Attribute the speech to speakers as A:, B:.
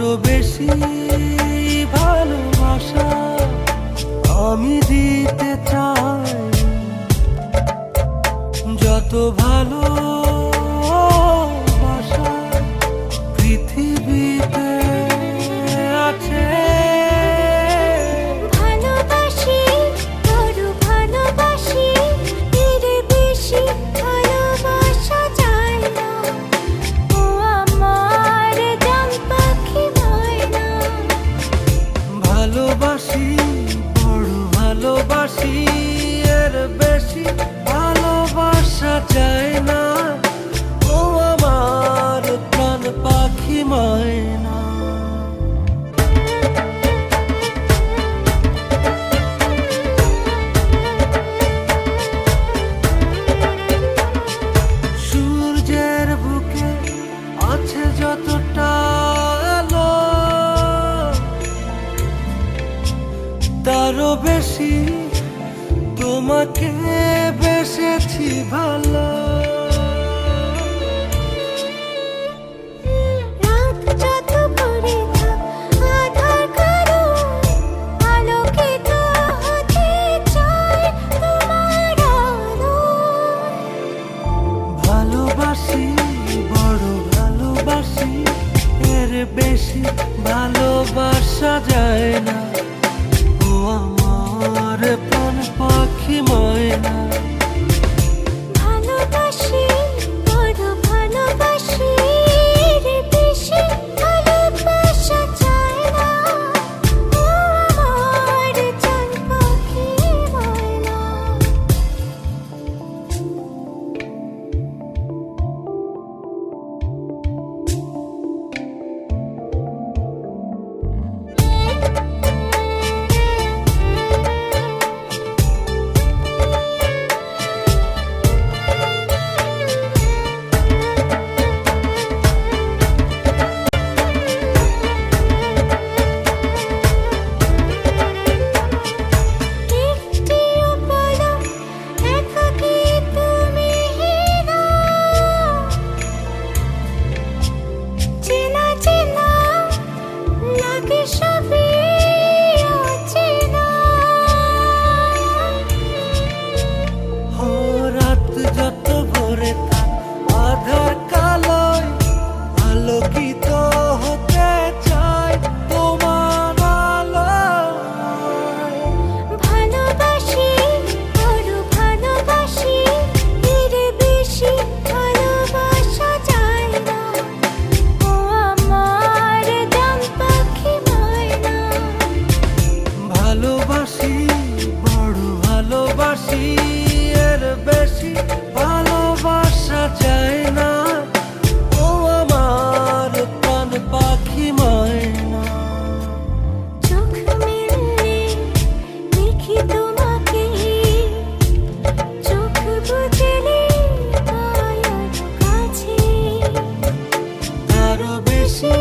A: আরো বেশি ভালোবাসা আমি দিতে চাই, যত ভালোবাসা পৃথিবীতে আছে।
B: ভালোবাসি, বড় ভালোবাসি, এর বেশি ভালোবাসা যায় না। ও আমার জান পাখি ময়না।
A: ভালোবাসি, বড় ভালোবাসি, এর বেশি ভালোবাসা যায় না। ও আমার প্রাণ পাখি ময়না। সূর্যের বুকে আছে যতটা আলো, তারও বেশি তোমাকে বেসেছি ভালো।
B: রাত যত ভরে থাক আধার কারো, আলোকিত হতে চাই তোমার আলোয়।
A: ভালোবাসি, বড় ভালোবাসি, এর বেশি ভালোবাসা যায় না। ও আমার প্রাণ পাখি ময়না।
B: ভালোবাসি, বড় ভালোবাসি, এর বেশি ভালোবাসা চায় না। ও আমার জান পাখি ময়না। একটিও পলক একাকী তুমি হীনা, চেনা চেনা লাগে সবই অচেনা।
A: ও রাত যত ভরে থাক আধার কালোয়, আলোকিত হতে চাই তোমার আলোয়।
B: ভালোবাসি, বড় ভালোবাসি, এর বেশি ভালোবাসা যায় না। ও আমার জান পাখি ময়না।
A: ভালোবাসি, বড় ভালোবাসি, এর বেশি ভালোবাসা যায় না। ও আমার প্রাণ পাখি ময়না।
B: চোখ মেললে দেখি তোমাকে, চোখ বুজলে পাই আরো কাছে।
A: আরো বেশি